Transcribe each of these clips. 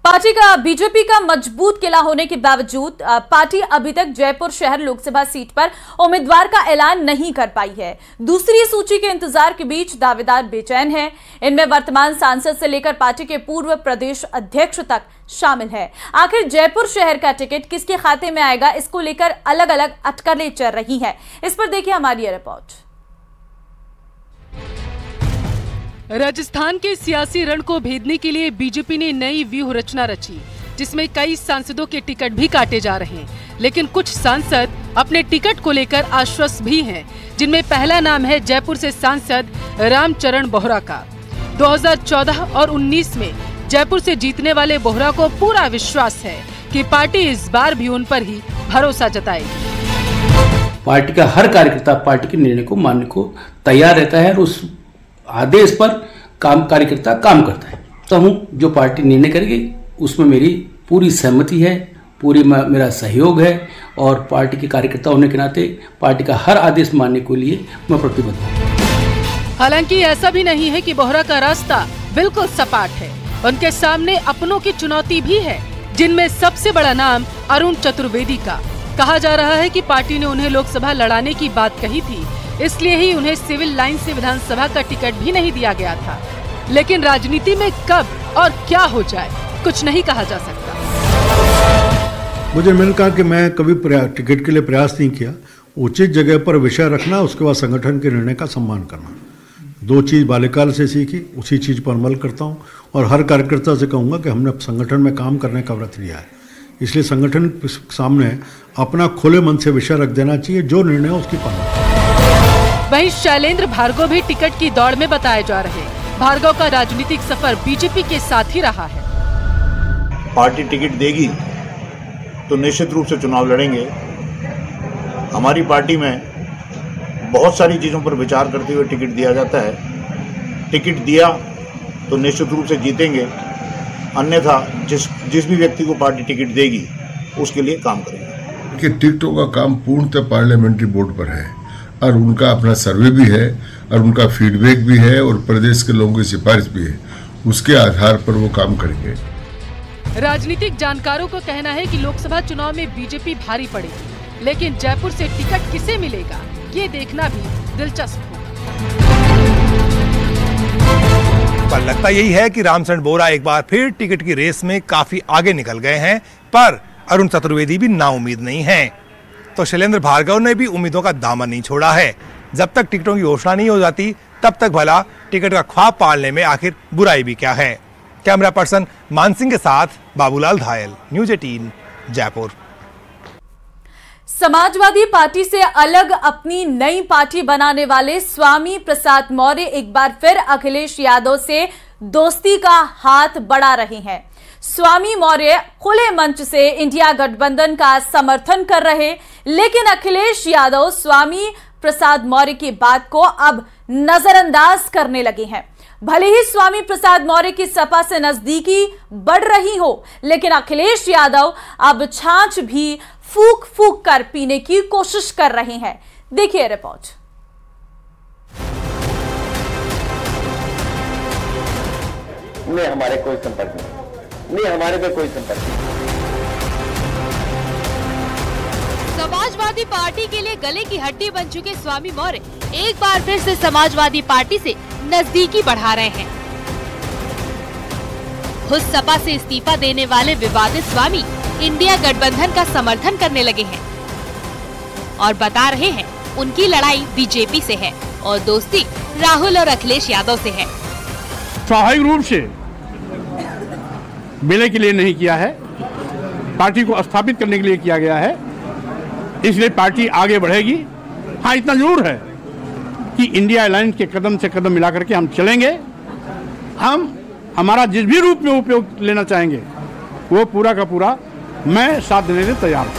Party का BJP का मजबूत किला होने के बावजूद पार्टी अभी तक जयपुर शहर लोकसभा सीट पर उम्मीदवार का ऐलान नहीं कर पाई है। दूसरी सूची के इंतजार के बीच दावेदार बेचैन हैं। इनमें वर्तमान सांसद से लेकर पार्टी के पूर्व प्रदेश अध्यक्ष तक शामिल है। आखिर जयपुर शहर का टिकट किसके खाते में आएगा, इसको लेकर अलग अलग अटकलें चल रही है। इस पर देखिए हमारी यह रिपोर्ट। राजस्थान के सियासी रण को भेदने के लिए बीजेपी ने नई व्यूह रचना रची, जिसमें कई सांसदों के टिकट भी काटे जा रहे हैं। लेकिन कुछ सांसद अपने टिकट को लेकर आश्वस्त भी हैं, जिनमें पहला नाम है जयपुर से सांसद रामचरण बोहरा का। 2014 और 19 में जयपुर से जीतने वाले बोहरा को पूरा विश्वास है कि पार्टी इस बार भी उन पर ही भरोसा जताएगी। पार्टी का हर कार्यकर्ता पार्टी के निर्णय को मानने को तैयार रहता है और उस आदेश पर कार्यकर्ता काम करता है। तो हूँ जो पार्टी निर्णय करेगी उसमें मेरी पूरी सहमति है, पूरी मेरा सहयोग है और पार्टी के कार्यकर्ता होने के नाते पार्टी का हर आदेश मानने के लिए मैं प्रतिबद्ध हूँ। हालांकि ऐसा भी नहीं है कि बोहरा का रास्ता बिल्कुल सपाट है। उनके सामने अपनों की चुनौती भी है, जिनमें सबसे बड़ा नाम अरुण चतुर्वेदी का। कहा जा रहा है कि पार्टी ने उन्हें लोकसभा लड़ाने की बात कही थी, इसलिए ही उन्हें सिविल लाइन से विधानसभा का टिकट भी नहीं दिया गया था। लेकिन राजनीति में कब और क्या हो जाए कुछ नहीं कहा जा सकता। मैंने कहा कि मैं कभी टिकट के लिए प्रयास नहीं किया। उचित जगह पर विषय रखना, उसके बाद संगठन के निर्णय का सम्मान करना, दो चीज बाल्यकाल से सीखी, उसी चीज पर अमल करता हूँ और हर कार्यकर्ता से कहूँगा कि हमने संगठन में काम करने का व्रत लिया है, इसलिए संगठन के सामने अपना खुले मन से विषय रख देना चाहिए, जो निर्णय उसकी पालना। वहीं शैलेंद्र भार्गव भी टिकट की दौड़ में बताए जा रहे हैं। भार्गव का राजनीतिक सफर बीजेपी के साथ ही रहा है। पार्टी टिकट देगी तो निश्चित रूप से चुनाव लड़ेंगे। हमारी पार्टी में बहुत सारी चीजों पर विचार करते हुए टिकट दिया जाता है। टिकट दिया तो निश्चित रूप से जीतेंगे, अन्यथा जिस भी व्यक्ति को पार्टी टिकट देगी उसके लिए काम करेंगे। कि टिकटों का काम पूर्णतः पार्लियामेंट्री बोर्ड पर है और उनका अपना सर्वे भी है और उनका फीडबैक भी है और प्रदेश के लोगों की सिफारिश भी है, उसके आधार पर वो काम करेंगे। राजनीतिक जानकारों का कहना है कि लोकसभा चुनाव में बीजेपी भारी पड़ेगी, लेकिन जयपुर से टिकट किसे मिलेगा ये देखना भी दिलचस्प होगा। पर लगता यही है कि रामचरण बोहरा एक बार फिर टिकट की रेस में काफी आगे निकल गए हैं, पर अरुण चतुर्वेदी भी नाउम्मीद नहीं हैं। तो शैलेंद्र भार्गव ने भी उम्मीदों का दामन नहीं छोड़ा है। जब तक टिकटों की घोषणा नहीं हो जाती तब तक भला टिकट का ख्वाब पालने में आखिर बुराई भी क्या है। कैमरा पर्सन मान सिंह के साथ बाबूलाल धायल, न्यूज़ 18 जयपुर। समाजवादी पार्टी से अलग अपनी नई पार्टी बनाने वाले स्वामी प्रसाद मौर्य एक बार फिर अखिलेश यादव से दोस्ती का हाथ बढ़ा रहे हैं। स्वामी मौर्य खुले मंच से इंडिया गठबंधन का समर्थन कर रहे, लेकिन अखिलेश यादव स्वामी प्रसाद मौर्य की बात को अब नजरअंदाज करने लगे हैं। भले ही स्वामी प्रसाद मौर्य की सपा से नजदीकी बढ़ रही हो, लेकिन अखिलेश यादव अब छाछ भी फूक फूक कर पीने की कोशिश कर रहे हैं। देखिए रिपोर्ट। नहीं, हमारे कोई संपर्क नहीं, हमारे पे कोई संपर्क नहीं। समाजवादी पार्टी के लिए गले की हड्डी बन चुके स्वामी मौर्य एक बार फिर से समाजवादी पार्टी से नजदीकी बढ़ा रहे हैं। खुद सपा से इस्तीफा देने वाले विवादित स्वामी इंडिया गठबंधन का समर्थन करने लगे हैं और बता रहे हैं उनकी लड़ाई बीजेपी से है और दोस्ती राहुल और अखिलेश यादव से है। स्वाभाविक रूप से मिलने के लिए नहीं किया है, पार्टी को स्थापित करने के लिए किया गया है, इसलिए पार्टी आगे बढ़ेगी। हाँ, इतना जरूर है कि इंडिया अलायंस के कदम से कदम मिला करके हम चलेंगे। हम हमारा जिस भी रूप में उपयोग लेना चाहेंगे वो पूरा का पूरा मैं साथ देने के तैयार हूँ।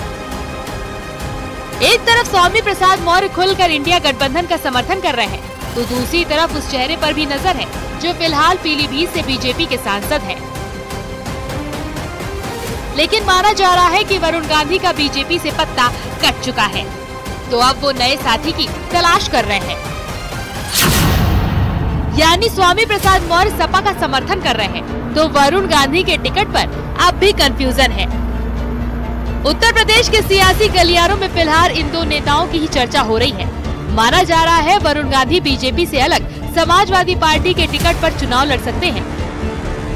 एक तरफ स्वामी प्रसाद मौर्य खुलकर इंडिया गठबंधन का समर्थन कर रहे हैं, तो दूसरी तरफ उस चेहरे पर भी नजर है जो फिलहाल पीलीभीत से बीजेपी के सांसद हैं। लेकिन माना जा रहा है कि वरुण गांधी का बीजेपी से पत्ता कट चुका है, तो अब वो नए साथी की तलाश कर रहे हैं। यानी स्वामी प्रसाद मौर्य सपा का समर्थन कर रहे हैं तो वरुण गांधी के टिकट पर अब भी कंफ्यूजन है। उत्तर प्रदेश के सियासी गलियारों में फिलहाल इन दो नेताओं की ही चर्चा हो रही है। माना जा रहा है वरुण गांधी बीजेपी से अलग समाजवादी पार्टी के टिकट पर चुनाव लड़ सकते हैं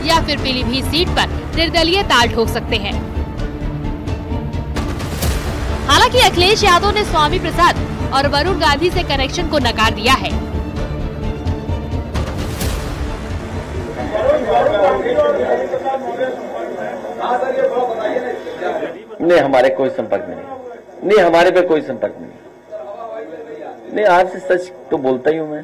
या फिर पीलीभीत सीट पर निर्दलीय ताल ठोक सकते हैं। हालांकि अखिलेश यादव ने स्वामी प्रसाद और वरुण गांधी से कनेक्शन को नकार दिया है। नहीं, हमारे कोई संपर्क में नहीं, हमारे पे कोई संपर्क नहीं। नहीं, आपसे सच तो बोलता ही हूं मैं।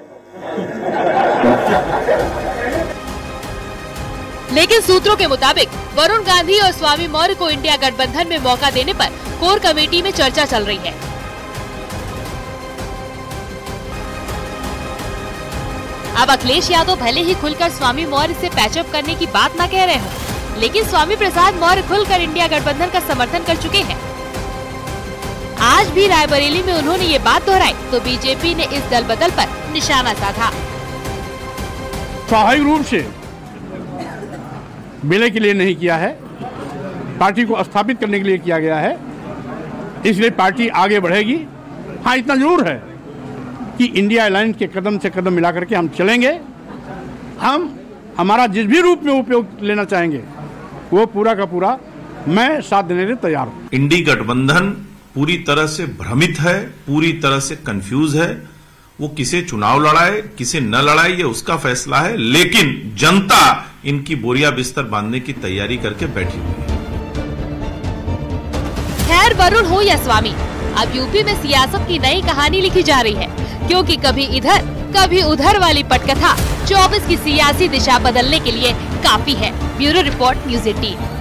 लेकिन सूत्रों के मुताबिक वरुण गांधी और स्वामी मौर्य को इंडिया गठबंधन में मौका देने पर कोर कमेटी में चर्चा चल रही है। अब अखिलेश यादव भले ही खुलकर स्वामी मौर्य से पैचअप करने की बात न कह रहे हो, लेकिन स्वामी प्रसाद मौर्य खुलकर इंडिया गठबंधन का समर्थन कर चुके हैं। आज भी रायबरेली में उन्होंने ये बात दोहराई तो बीजेपी ने इस दल बदल पर निशाना साधा। स्वाभाविक रूप से विलय के लिए नहीं किया है, पार्टी को स्थापित करने के लिए किया गया है, इसलिए पार्टी आगे बढ़ेगी। हाँ, इतना जरूर है कि इंडिया अलायंस के कदम से कदम मिला करके हम चलेंगे। हम हमारा जिस भी रूप में उपयोग लेना चाहेंगे वो पूरा का पूरा मैं साथ देने के लिए तैयार हूँ। इंडी गठबंधन पूरी तरह से भ्रमित है, पूरी तरह से कंफ्यूज है। वो किसे चुनाव लड़ाए किसे न लड़ाए ये उसका फैसला है, लेकिन जनता इनकी बोरिया बिस्तर बांधने की तैयारी करके बैठी हुई है। खैर वरुण हो या स्वामी, अब यूपी में सियासत की नई कहानी लिखी जा रही है, क्योंकि कभी इधर कभी उधर वाली पटकथा 24 की सियासी दिशा बदलने के लिए काफी है। Bureau report, news 18।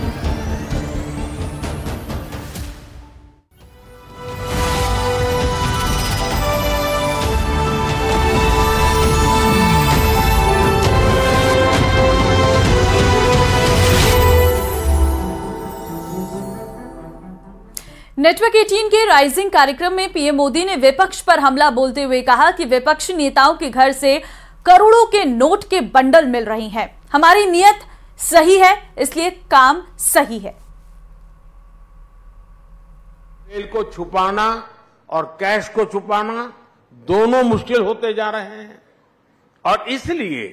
नेटवर्क 18 के राइजिंग कार्यक्रम में पीएम मोदी ने विपक्ष पर हमला बोलते हुए कहा कि विपक्षी नेताओं के घर से करोड़ों के नोट के बंडल मिल रही हैं। हमारी नीयत सही है, इसलिए काम सही है। तेल को छुपाना और कैश को छुपाना दोनों मुश्किल होते जा रहे हैं, और इसलिए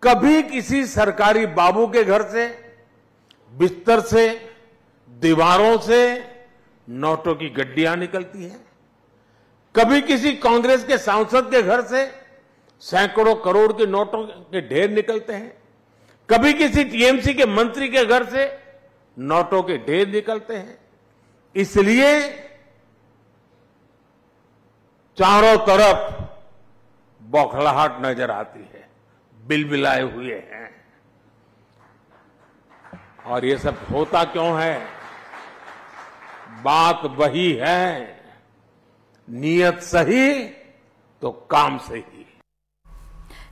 कभी किसी सरकारी बाबू के घर से, बिस्तर से, दीवारों से नोटों की गड्डियां निकलती हैं। कभी किसी कांग्रेस के सांसद के घर से सैकड़ों करोड़ के नोटों के ढेर निकलते हैं। कभी किसी टीएमसी के मंत्री के घर से नोटों के ढेर निकलते हैं। इसलिए चारों तरफ बौखलाहट नजर आती है, बिलबिलाए हुए हैं। और ये सब होता क्यों है? बात वही है, नीयत सही तो काम सही।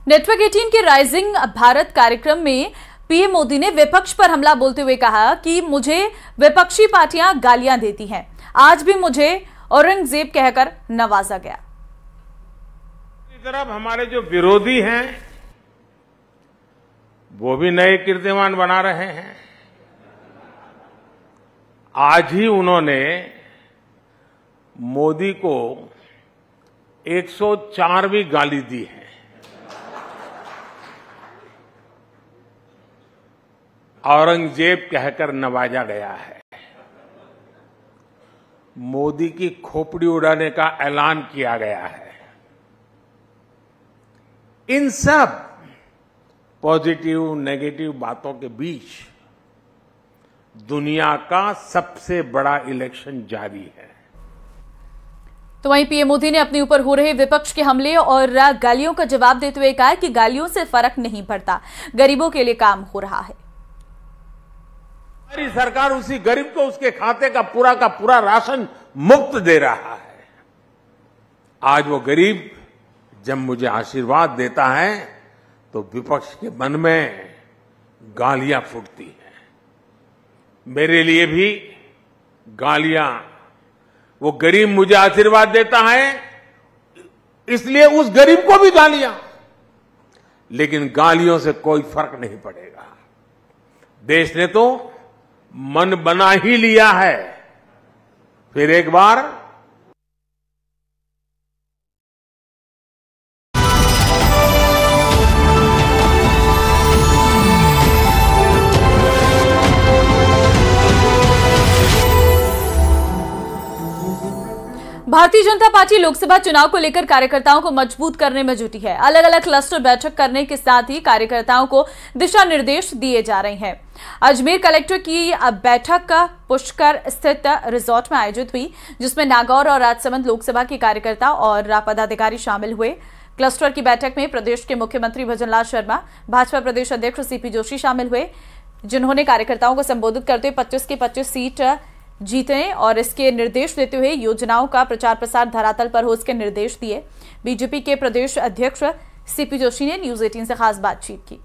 नेटवर्क 18 के राइजिंग भारत कार्यक्रम में पीएम मोदी ने विपक्ष पर हमला बोलते हुए कहा कि मुझे विपक्षी पार्टियां गालियां देती हैं, आज भी मुझे औरंगजेब कहकर नवाजा गया। दूसरी तरफ हमारे जो विरोधी हैं वो भी नए कीर्तिमान बना रहे हैं। आज ही उन्होंने मोदी को 104वीं गाली दी है। औरंगजेब कहकर नवाजा गया है। मोदी की खोपड़ी उड़ाने का ऐलान किया गया है। इन सब पॉजिटिव नेगेटिव बातों के बीच दुनिया का सबसे बड़ा इलेक्शन जारी है। तो वहीं पीएम मोदी ने अपने ऊपर हो रहे विपक्ष के हमले और गालियों का जवाब देते हुए कहा कि गालियों से फर्क नहीं पड़ता, गरीबों के लिए काम हो रहा है। हमारी सरकार उसी गरीब को उसके खाते का पूरा राशन मुफ्त दे रहा है। आज वो गरीब जब मुझे आशीर्वाद देता है तो विपक्ष के मन में गालियां फूटती हैं। मेरे लिए भी गालियां, वो गरीब मुझे आशीर्वाद देता है इसलिए उस गरीब को भी गालियां, लेकिन गालियों से कोई फर्क नहीं पड़ेगा। देश ने तो मन बना ही लिया है। फिर एक बार भारतीय जनता पार्टी लोकसभा चुनाव को लेकर कार्यकर्ताओं को मजबूत करने में जुटी है। अलग अलग क्लस्टर बैठक करने के साथ ही कार्यकर्ताओं को दिशा निर्देश दिए जा रहे हैं। अजमेर कलेक्टर की बैठक पुष्कर स्थित रिजॉर्ट में आयोजित हुई, जिसमें नागौर और राजसमंद लोकसभा के कार्यकर्ता और पदाधिकारी शामिल हुए। क्लस्टर की बैठक में प्रदेश के मुख्यमंत्री भजनलाल शर्मा, भाजपा प्रदेश अध्यक्ष सीपी जोशी शामिल हुए, जिन्होंने कार्यकर्ताओं को संबोधित करते हुए 25 की 25 सीट जीतने और इसके निर्देश देते हुए योजनाओं का प्रचार प्रसार धरातल पर हो इसके निर्देश दिए। बीजेपी के प्रदेश अध्यक्ष सीपी जोशी ने न्यूज 18 से खास बातचीत की।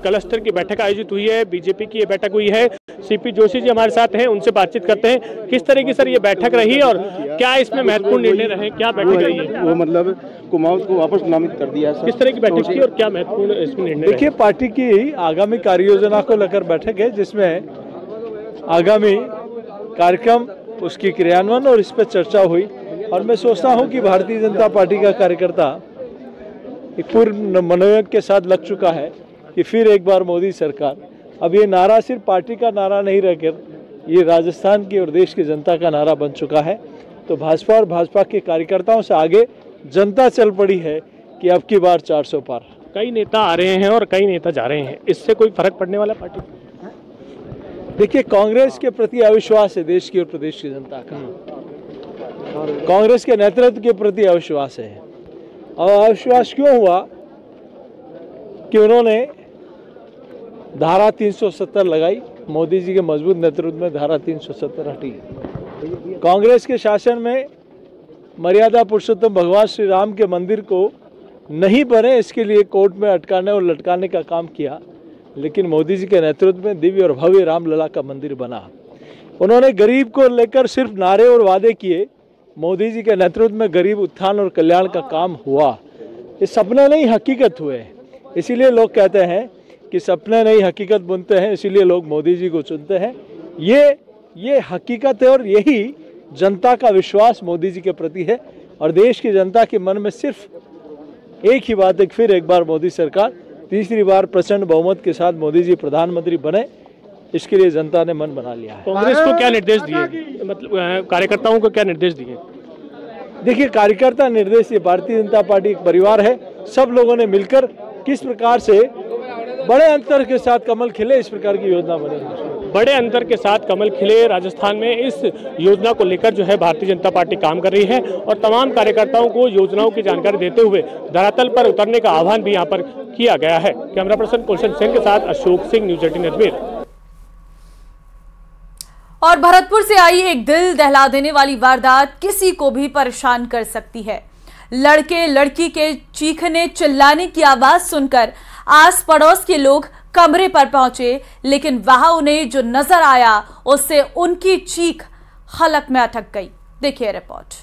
क्लस्टर की बैठक आयोजित हुई है, बीजेपी की ये बैठक हुई है। सीपी जोशी जी हमारे साथ हैं, उनसे बातचीत करते हैं। किस तरह की सर ये बैठक रही और क्या इसमें महत्वपूर्ण निर्णय रहे, क्या बैठक रही है? वो मतलब कुमाऊं को वापस नामित कर दिया है। किस तरह की बैठक थी और क्या महत्वपूर्ण इसमें निर्णय? देखिए, पार्टी की आगामी कार्य योजना को लेकर बैठक है, जिसमें आगामी कार्यक्रम, उसकी क्रियान्वयन और इस पर चर्चा हुई। और मैं सोचता हूँ कि भारतीय जनता पार्टी का कार्यकर्ता एक पूर्ण मनोयोग के साथ लग चुका है कि फिर एक बार मोदी सरकार। अब ये नारा सिर्फ पार्टी का नारा नहीं रहकर ये राजस्थान की और देश की जनता का नारा बन चुका है। तो भाजपा और भाजपा के कार्यकर्ताओं से आगे जनता चल पड़ी है कि अब की बार 400 पार। कई नेता आ रहे हैं और कई नेता जा रहे हैं, इससे कोई फर्क पड़ने वाला पार्टी? देखिए, कांग्रेस के प्रति अविश्वास है देश की और प्रदेश की जनता का। कांग्रेस के नेतृत्व के प्रति अविश्वास है। और अविश्वास क्यों हुआ कि उन्होंने धारा 370 लगाई, मोदी जी के मजबूत नेतृत्व में धारा 370 हटी। कांग्रेस के शासन में मर्यादा पुरुषोत्तम भगवान श्री राम के मंदिर को नहीं बने, इसके लिए कोर्ट में अटकाने और लटकाने का काम किया। लेकिन मोदी जी के नेतृत्व में दिव्य और भव्य रामलला का मंदिर बना। उन्होंने गरीब को लेकर सिर्फ नारे और वादे किए, मोदी जी के नेतृत्व में गरीब उत्थान और कल्याण का काम हुआ। ये सपने नहीं, हकीकत हुए। इसीलिए लोग कहते हैं कि सपने नहीं हकीकत बुनते हैं, इसीलिए लोग मोदी जी को चुनते हैं। ये हकीकत है और यही जनता का विश्वास मोदी जी के प्रति है। और देश की जनता के मन में सिर्फ एक ही बात है, फिर एक बार मोदी सरकार, तीसरी बार प्रचंड बहुमत के साथ मोदी जी प्रधानमंत्री बने, इसके लिए जनता ने मन बना लिया है। कांग्रेस को क्या निर्देश दिए, मतलब कार्यकर्ताओं को क्या निर्देश दिए? देखिए, कार्यकर्ता निर्देश, ये भारतीय जनता पार्टी एक परिवार है। सब लोगों ने मिलकर किस प्रकार से बड़े अंतर के साथ कमल खिले, इस प्रकार की योजना बनी। बड़े अंतर के साथ कमल खिले राजस्थान में, इस योजना को लेकर जो है भारतीय जनता पार्टी काम कर रही है और तमाम कार्यकर्ताओं को योजनाओं की जानकारी देते हुए धरातल पर उतरने का आह्वान भी यहाँ पर किया गया है। कैमरा पर्सन कुलशन सेन के साथ अशोक सिंह, न्यूज 18 अजमेर। और भरतपुर से आई एक दिल दहला देने वाली वारदात किसी को भी परेशान कर सकती है। लड़के लड़की के चीखने चिल्लाने की आवाज सुनकर आस पड़ोस के लोग कमरे पर पहुंचे, लेकिन वहां उन्हें जो नजर आया उससे उनकी चीख हलक में अटक गई। देखिए रिपोर्ट।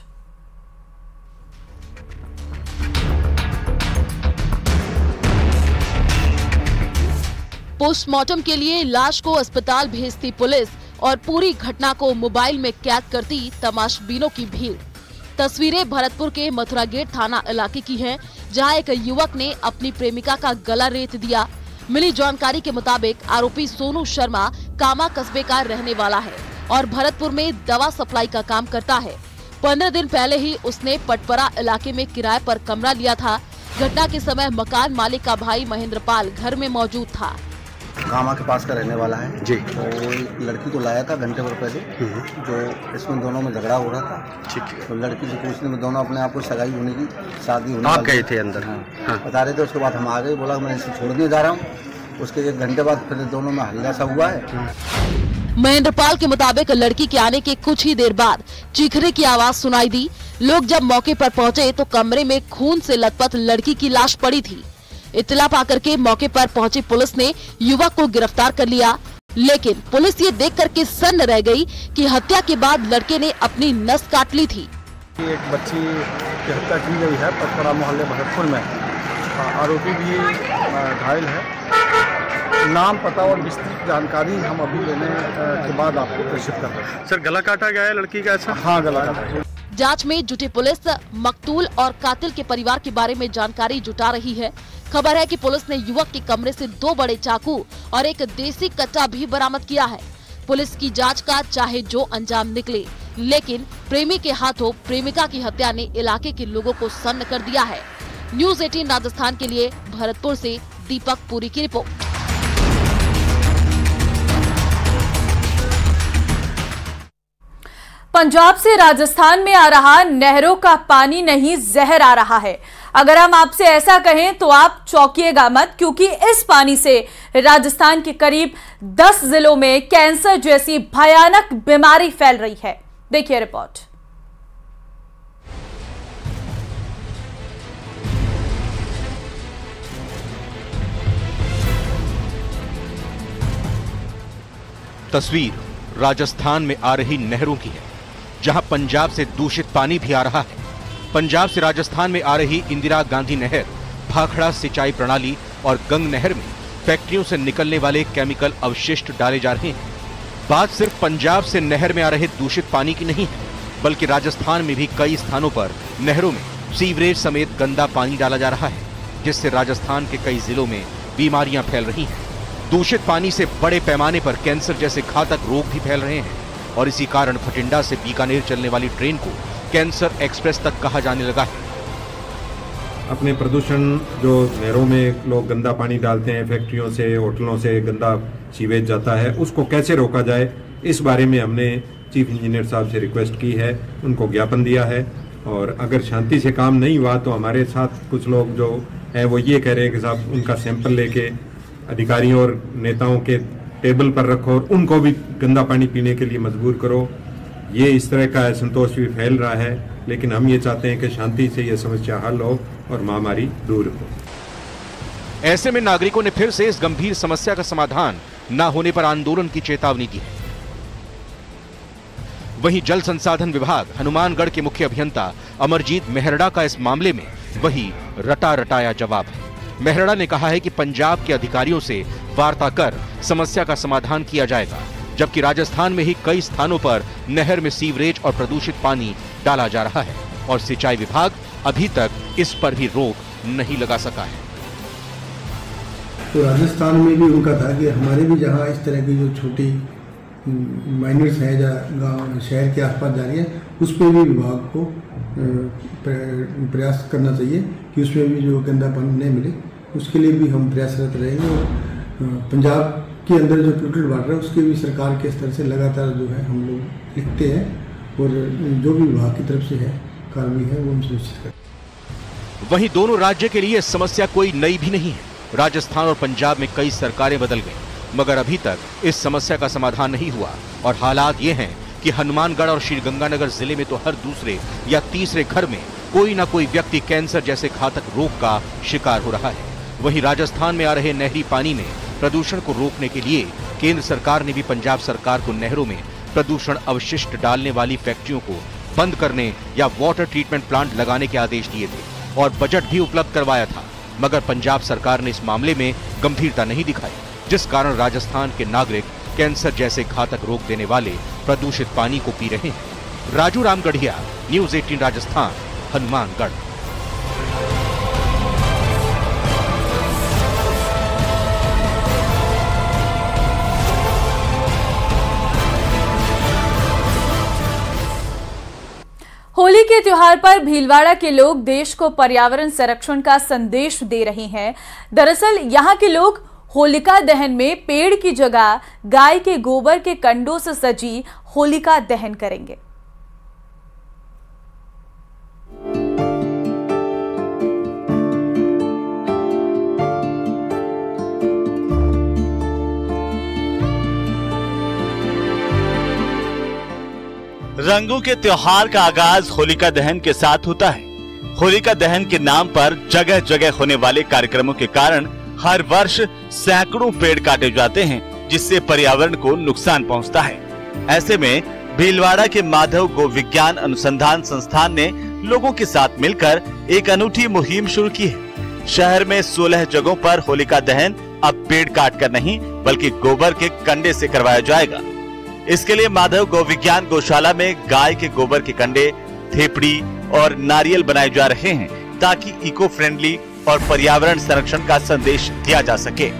पोस्टमार्टम के लिए लाश को अस्पताल भेजती पुलिस और पूरी घटना को मोबाइल में कैद करती तमाशबीनों की भीड़। तस्वीरें भरतपुर के मथुरा गेट थाना इलाके की हैं, जहां एक युवक ने अपनी प्रेमिका का गला रेत दिया। मिली जानकारी के मुताबिक आरोपी सोनू शर्मा कामा कस्बे का रहने वाला है और भरतपुर में दवा सप्लाई का काम करता है। 15 दिन पहले ही उसने पटपरा इलाके में किराए पर कमरा लिया था। घटना के समय मकान मालिक का भाई महेंद्र पाल घर में मौजूद था। कामा के पास का रहने वाला है जी। तो एक लड़की को लाया था घंटे भर पहले, जो इसमें दोनों में झगड़ा हो रहा था। ठीक है। तो लड़की से पूछने में दोनों अपने आप को सगाई होने की, शादी होने, आप गए थे अंदर? हाँ। बता रहे थे। उसके बाद हम आ गए, बोला मैं इसे छोड़ने जा रहा हूँ। उसके 1 घंटे बाद फिर दोनों में हल्ला सा हुआ है। महेंद्र पाल के मुताबिक लड़की के आने के कुछ ही देर बाद चीखने की आवाज सुनाई दी। लोग जब मौके पर पहुंचे तो कमरे में खून से लथपथ लड़की की लाश पड़ी थी। इत्तला पाकर के मौके पर पहुंची पुलिस ने युवक को गिरफ्तार कर लिया, लेकिन पुलिस ये देखकर के सन्न रह गई कि हत्या के बाद लड़के ने अपनी नस काट ली थी। एक बच्ची की हत्या की गई है पटपरा मोहल्ले भरतपुर में। आरोपी भी घायल है। नाम, पता और विस्तृत जानकारी हम अभी लेने के बाद आपको प्रेषित कर रहे हैं। सर, गला काटा गया है लड़की का? ऐसा? हाँ, गला काटा। जांच में जुटी पुलिस मकतूल और कातिल के परिवार के बारे में जानकारी जुटा रही है। खबर है कि पुलिस ने युवक के कमरे से 2 बड़े चाकू और एक देसी कट्टा भी बरामद किया है। पुलिस की जांच का चाहे जो अंजाम निकले, लेकिन प्रेमी के हाथों प्रेमिका की हत्या ने इलाके के लोगों को सन्न कर दिया है। न्यूज़ 18 राजस्थान के लिए भरतपुर से दीपक पुरी की रिपोर्ट। पंजाब से राजस्थान में आ रहा नहरों का पानी नहीं, जहर आ रहा है। अगर हम आपसे ऐसा कहें तो आप चौंकिएगा मत, क्योंकि इस पानी से राजस्थान के करीब 10 जिलों में कैंसर जैसी भयानक बीमारी फैल रही है। देखिए रिपोर्ट। तस्वीर राजस्थान में आ रही नहरों की है, जहां पंजाब से दूषित पानी भी आ रहा है। पंजाब से राजस्थान में आ रही इंदिरा गांधी नहर, भाखड़ा सिंचाई प्रणाली और गंग नहर में फैक्ट्रियों से निकलने वाले केमिकल अवशिष्ट डाले जा रहे हैं। बात सिर्फ पंजाब से नहर में आ रहे दूषित पानी की नहीं है, बल्कि राजस्थान में भी कई स्थानों पर नहरों में सीवरेज समेत गंदा पानी डाला जा रहा है, जिससे राजस्थान के कई जिलों में बीमारियां फैल रही हैं। दूषित पानी से बड़े पैमाने पर कैंसर जैसे घातक रोग भी फैल रहे हैं और इसी कारण भटिंडा से बीकानेर चलने वाली ट्रेन को कैंसर एक्सप्रेस तक कहा जाने लगा है। अपने प्रदूषण जो नहरों में लोग गंदा पानी डालते हैं, फैक्ट्रियों से, होटलों से गंदा सीवेज जाता है, उसको कैसे रोका जाए, इस बारे में हमने चीफ इंजीनियर साहब से रिक्वेस्ट की है, उनको ज्ञापन दिया है। और अगर शांति से काम नहीं हुआ तो हमारे साथ कुछ लोग जो हैं वो ये कह रहे हैं कि साहब उनका सैंपल लेके अधिकारियों और नेताओं के टेबल पर रखो और उनको भी गंदा पानी पीने के लिए मजबूर करो। ये इस तरह का असंतोष भी फैल रहा है, लेकिन हम ये चाहते हैं कि शांति से ये समस्या हल हो और महामारी दूर हो। ऐसे में नागरिकों ने फिर से इस गंभीर समस्या का समाधान न होने पर आंदोलन की चेतावनी दी है। वहीं जल संसाधन विभाग हनुमानगढ़ के मुख्य अभियंता अमरजीत मेहरड़ा का इस मामले में वही रटा रटाया जवाब है। मेहरड़ा ने कहा है कि पंजाब के अधिकारियों से वार्ता कर समस्या का समाधान किया जाएगा, जबकि राजस्थान में ही कई स्थानों पर नहर में सीवरेज और प्रदूषित पानी डाला जा रहा है और सिंचाई विभाग अभी तक इस पर भी रोक नहीं लगा सका है। तो राजस्थान में भी उनका था कि हमारे भी जहाँ इस तरह की जो छोटी माइनर्स हैं गाँव शहर के आसपास जा रही है, उस पर भी विभाग को प्रयास करना चाहिए कि उसमें भी जो गंदा पानी नहीं मिले, उसके लिए भी हम प्रयासरत रहेंगे। और पंजाब के अंदर जो पोल्यूटेड वाटर है उसके भी सरकार के स्तर से लगातार जो है हम लोग लिखते हैं और जो भी विभाग की तरफ से है कार्रवाई है वो हम सुनिश्चित करें। वहीं दोनों राज्य के लिए समस्या कोई नई भी नहीं है। राजस्थान और पंजाब में कई सरकारें बदल गई, मगर अभी तक इस समस्या का समाधान नहीं हुआ और हालात ये हैं कि हनुमानगढ़ और श्रीगंगानगर जिले में तो हर दूसरे या तीसरे घर में कोई ना कोई व्यक्ति कैंसर जैसे घातक रोग का शिकार हो रहा है। वहीं राजस्थान में आ रहे नहरी पानी में प्रदूषण को रोकने के लिए केंद्र सरकार ने भी पंजाब सरकार को नहरों में प्रदूषण अवशिष्ट डालने वाली फैक्ट्रियों को बंद करने या वाटर ट्रीटमेंट प्लांट लगाने के आदेश दिए थे और बजट भी उपलब्ध करवाया था, मगर पंजाब सरकार ने इस मामले में गंभीरता नहीं दिखाई, जिस कारण राजस्थान के नागरिक कैंसर जैसे घातक रोग देने वाले प्रदूषित पानी को पी रहे हैं। राजू रामगढ़िया, न्यूज़ 18 राजस्थान, हनुमानगढ़। होली के त्योहार पर भीलवाड़ा के लोग देश को पर्यावरण संरक्षण का संदेश दे रहे हैं। दरअसल यहाँ के लोग होलिका दहन में पेड़ की जगह गाय के गोबर के कंडों से सजी होलिका दहन करेंगे। रंगों के त्योहार का आगाज होलिका दहन के साथ होता है। होलिका दहन के नाम पर जगह जगह होने वाले कार्यक्रमों के कारण हर वर्ष सैकड़ों पेड़ काटे जाते हैं, जिससे पर्यावरण को नुकसान पहुंचता है। ऐसे में भीलवाड़ा के माधव गो विज्ञान अनुसंधान संस्थान ने लोगों के साथ मिलकर एक अनूठी मुहिम शुरू की है। शहर में 16 जगहों पर होलिका दहन अब पेड़ काट कर नहीं बल्कि गोबर के कंडे से करवाया जाएगा। इसके लिए माधव गौ विज्ञान गौशाला में गाय के गोबर के कंडे, थेपड़ी और नारियल बनाए जा रहे हैं ताकि इको फ्रेंडली और पर्यावरण संरक्षण का संदेश दिया जा सके।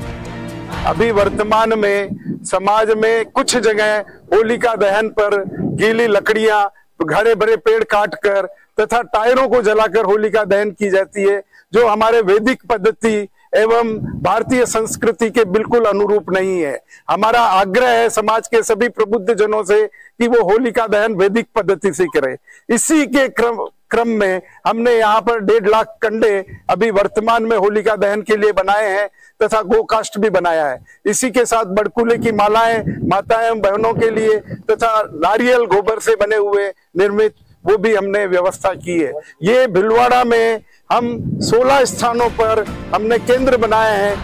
अभी वर्तमान में समाज में कुछ जगह होलिका दहन पर गीली लकड़ियां, घने बड़े पेड़ काटकर तथा टायरों को जलाकर होलिका दहन की जाती है, जो हमारे वैदिक पद्धति एवं भारतीय संस्कृति के बिल्कुल अनुरूप नहीं है। हमारा आग्रह है समाज के सभी प्रबुद्ध जनों से कि वो होलिका दहन वैदिक पद्धति से करें। इसी के क्रम में हमने यहाँ पर 1.5 लाख कंडे अभी वर्तमान में होलिका दहन के लिए बनाए हैं तथा गोकाष्ठ भी बनाया है। इसी के साथ बड़कुले की मालाएं माताएं बहनों के लिए तथा नारियल गोबर से बने हुए निर्मित वो भी हमने व्यवस्था की है। ये भीलवाड़ा में हम 16 स्थानों पर हमने केंद्र बनाए हैं।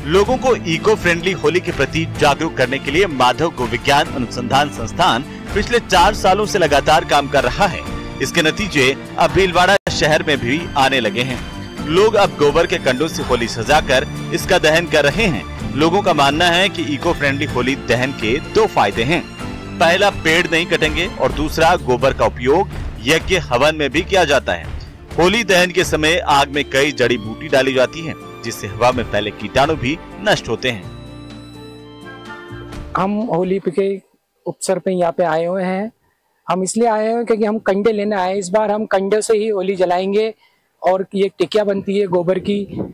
लोगों को इको फ्रेंडली होली के प्रति जागरूक करने के लिए माधव गौ विज्ञान अनुसंधान संस्थान पिछले 4 सालों से लगातार काम कर रहा है। इसके नतीजे अब भीलवाड़ा शहर में भी आने लगे हैं। लोग अब गोबर के कंडों से होली सजाकर इसका दहन कर रहे हैं। लोगों का मानना है कि इको फ्रेंडली होली दहन के 2 फायदे हैं। पहला, पेड़ नहीं कटेंगे और दूसरा, गोबर का उपयोग यज्ञ हवन में भी किया जाता है। होली दहन के समय आग में कई जड़ी बूटी डाली जाती है जिससे हवा में फैले कीटाणु भी नष्ट होते हैं। हम होली के उपसर पे यहाँ पे आए हुए हैं। हम इसलिए आए हैं क्योंकि हम कंडे लेने आए। इस बार हम कंडे से ही होली जलाएंगे और ये टिकिया बनती है गोबर की,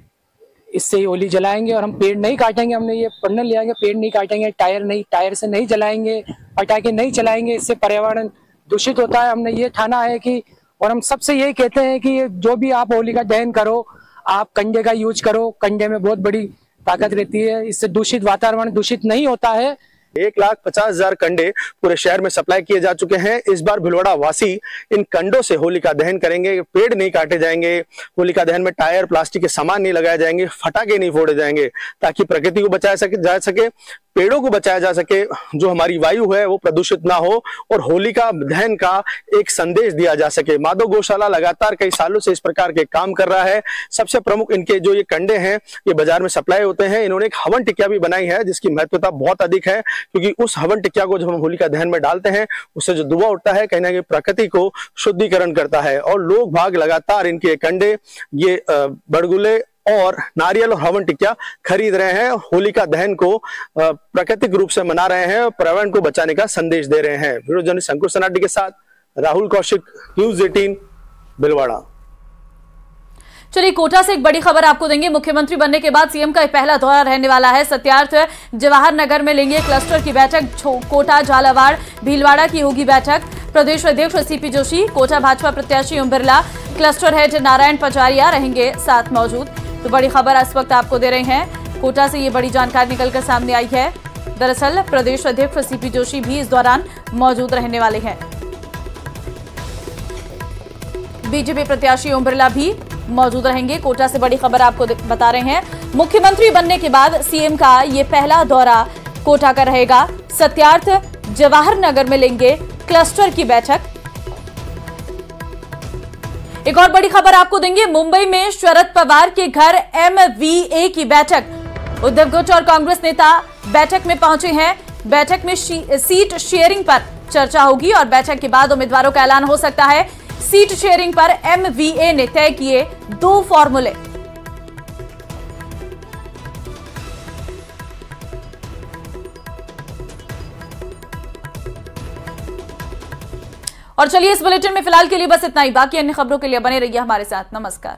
इससे ही होली जलाएंगे और हम पेड़ नहीं काटेंगे। हमने ये पढ़ने ले आएंगे, पेड़ नहीं काटेंगे, टायर से नहीं जलाएंगे, पटाखे नहीं चलाएंगे, इससे पर्यावरण दूषित होता है। हमने ये ठाना है कि, और हम सबसे यही कहते हैं कि जो भी आप होली का दहन करो, आप कंडे का यूज करो। कंडे में बहुत बड़ी ताकत रहती है, इससे दूषित वातावरण दूषित नहीं होता है। 1,50,000 कंडे पूरे शहर में सप्लाई किए जा चुके हैं। इस बार भीलवाड़ा वासी इन कंडों से होलिका दहन करेंगे। पेड़ नहीं काटे जाएंगे, होलिका दहन में टायर, प्लास्टिक के सामान नहीं लगाए जाएंगे, फटाके नहीं फोड़े जाएंगे, ताकि प्रकृति को बचाया जा सके, पेड़ों को बचाया जा सके, जो हमारी वायु है वो प्रदूषित ना हो और होलिका दहन का एक संदेश दिया जा सके। माधव गौशाला लगातार कई सालों से इस प्रकार के काम कर रहा है। सबसे प्रमुख इनके जो ये कंडे हैं ये बाजार में सप्लाई होते हैं। इन्होंने एक हवन टिकिया भी बनाई है जिसकी महत्वता बहुत अधिक है, क्योंकि उस हवन टिकिया को जब हम होलिका दहन में डालते हैं उससे जो धुआं उठता है कहीं ना कहीं प्रकृति को शुद्धिकरण करता है। और लोग भाग लगातार इनके कंडे, ये बड़गुले और नारियल और हवन टिकिया खरीद रहे हैं। होलिका दहन को प्राकृतिक रूप से मना रहे हैं और पर्यावरण को बचाने का संदेश दे रहे हैं। वीडियो जर्नलिस्ट अंकुर सनाटी के साथ राहुल कौशिक, न्यूज़ 18 भीलवाड़ा। चलिए, कोटा से एक बड़ी खबर आपको देंगे। मुख्यमंत्री बनने के बाद सीएम का पहला दौरा रहने वाला है। सत्यार्थ जवाहर नगर में लेंगे क्लस्टर की बैठक। कोटा, झालावाड़, भीलवाड़ा की होगी बैठक। प्रदेश अध्यक्ष सीपी जोशी, कोटा भाजपा प्रत्याशी ओम बिरला, क्लस्टर हेड नारायण पचारिया रहेंगे साथ मौजूद। तो बड़ी खबर इस वक्त आपको दे रहे हैं। कोटा से ये बड़ी जानकारी निकलकर सामने आई है। दरअसल प्रदेश अध्यक्ष सीपी जोशी भी इस दौरान मौजूद रहने वाले हैं। बीजेपी प्रत्याशी ओम बिरला भी मौजूद रहेंगे। कोटा से बड़ी खबर आपको बता रहे हैं। मुख्यमंत्री बनने के बाद सीएम का ये पहला दौरा कोटा का रहेगा। सत्यार्थ जवाहर नगर में लेंगे क्लस्टर की बैठक। एक और बड़ी खबर आपको देंगे। मुंबई में शरद पवार के घर MVA की बैठक। उद्धव गुट और कांग्रेस नेता बैठक में पहुंचे हैं। बैठक में सीट शेयरिंग पर चर्चा होगी और बैठक के बाद उम्मीदवारों का ऐलान हो सकता है। सीट शेयरिंग पर MVA ने तय किए 2 फॉर्मूले। और चलिए, इस बुलेटिन में फिलहाल के लिए बस इतना ही। बाकी अन्य खबरों के लिए बने रहिए हमारे साथ। नमस्कार।